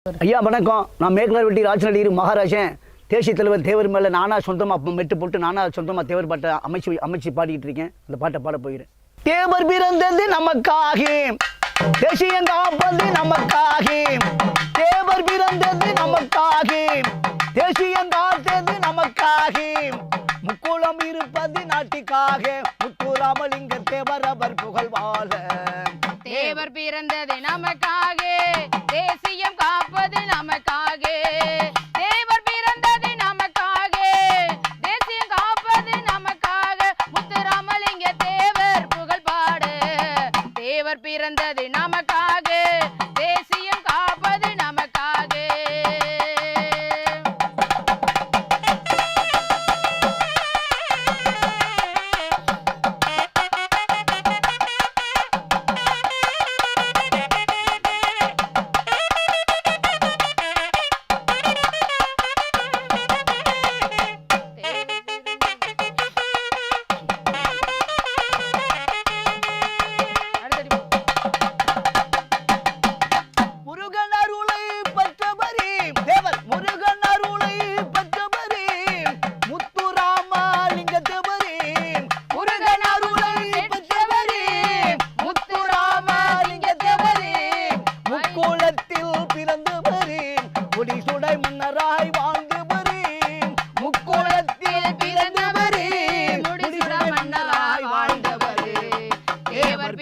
ஐயா வணக்கம். நான் மேற்குலவெட்டி ராஜநடிகர் மகாராஜன். தேசிய தலைவர் தேவர் மேலே நானாக சொந்தமாக மெட்டு போட்டு நானாக சொந்தமாக தேவர் பாட்டை அமைச்சு பாடிக்கிட்டு இருக்கேன். அந்த பாட்டை பாட போகிறேன். தேவர் பிறந்தது நமக்காக, தேசியம் காப்பது நமக்காக. தேவர் பிறந்தது நமக்காக, தேசியம் காத்தது நமக்காக. முக்குளம் இருப்பது நாட்டுக்காக, முத்துராமலிங்க தேவர் அவர் புகழ் வாழ. தேவர் பிறந்தது நமக்காக, தேசியம் காப்பது நமக்காக. தேவர் பிறந்தது நமக்காக, தேசியம் காப்பது நமக்காக. முத்துராமலிங்க தேவர் புகழ் பாடு. தேவர் பிறந்தது நமக்காக, தேசியம் காப்பது நமக்காக.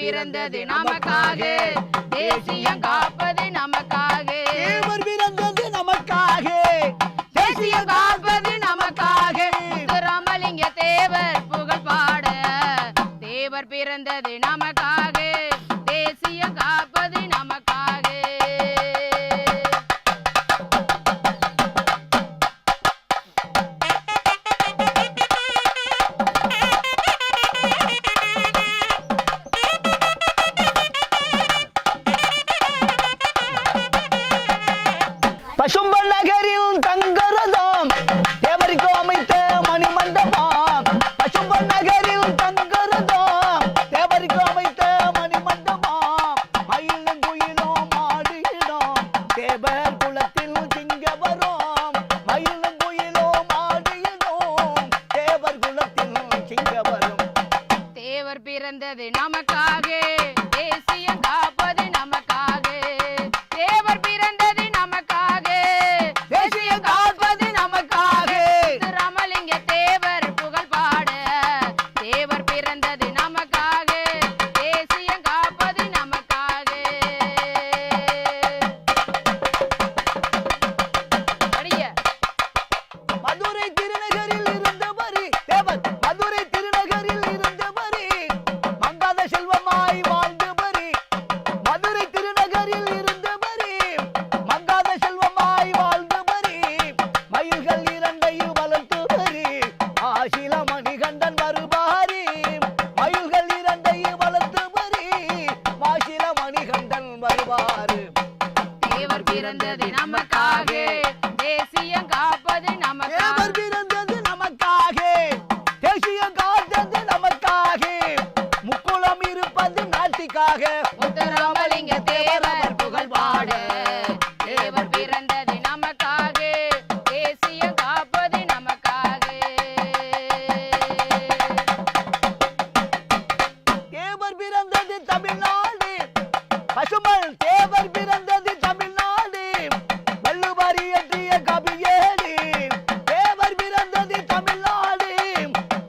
பிறந்தது நமக்காக, தேசியம் காப்பது நமக்காக. தேவர் பிறந்தது நமக்காக, தேசியம் காப்பது நமக்காக. முத்துராமலிங்க தேவர் புகழ் பாட. தேவர் பிறந்தது நமக்காக, தேசியம் காப்பது நமக்காக. பசும்பல் நகரில் தங்கரதம் தேவருக்கு அமைத்த மணிமண்டபம். பசும்பல் நகரில் தங்கரதம் தேவருக்கு அமைத்த மணிமண்டபம். மயிலும் குயிலும் மாடியிடும் தேவர் குலத்தில் சிங்க வரும். மயிலும் குயிலும் மாடியிடும் தேவர் குலத்தில் சிங்க வரும். தேவர் பிறந்தது நமக்காக, தேசியம் காப்பது நமக்காக. தேவர் பிறந்தது நமக்காக, தேசியம் காப்பது நமக்காக. ராமலிங்க தேவர் புகழ் பாட. தேவர் பிறந்தது நமக்காக, தேசியம் காப்பது நமக்காக. மதுரை திருநகரில் இருந்தவரி தேவர், மதுரை திருநகரில் இருந்தவரி மங்காத செல்வமாய் வாழ்ந்தவரி. மதுரை திருநகரில் இருந்தவரி மங்காத செல்வமாய் வாழ்ந்தவரி. மயில்கள் இரண்டையும் வளர்த்தவரி ஆசில மணிகண்டன் வருவாரி. மயில்கள் இரண்டையும் வளர்த்தவரி ஆசில மணிகண்டன் வருவாரு. தேவர் பிறந்தது நமக்காக, தேசியம் காப்பது நமக்காக. தேவர் பிறந்தது நமக்காக, தேசியம் காத்தது நமக்காக. முக்குளம் இருப்பது நாட்டுக்காக, முத்துராமலிங்க தேவர் புகழ் பாட. தேவர் பிறந்தது நமக்காக, தேசியம் காப்பது நமக்காக. தேவர் பிறந்தது தமிழ்நாடு. பசுமல் தேவர் பிறந்தது தமிழ்நாடு. வள்ளுவர் இயற்றிய கவியேடு. தேவர் பிறந்தது தமிழ்நாடு.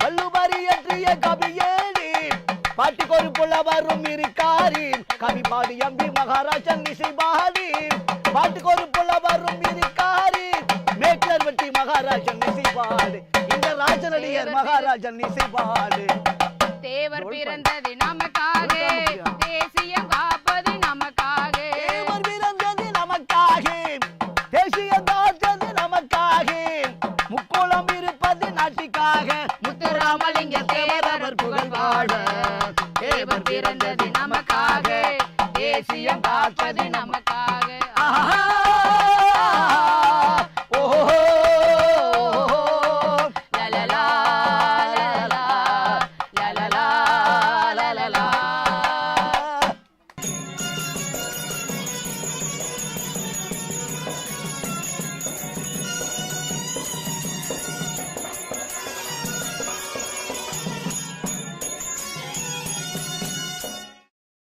வள்ளுவர் இயற்றிய கவியேடு. பாட்டுக்கு ஒரு புலவரும் இருக்காரு, கவி பாடி எம்பி மகாராஜன் இசை பாடி. பாட்டுக்கு ஒரு புலவரும் இருக்காரு, மேற்குலவெட்டி மகாராஜன் இசை பாடு. இந்த ராஜநடிகர் மகாராஜன் இசை பாடு. தேவர் பிறந்தது நமக்காக, தேசியம் காப்பது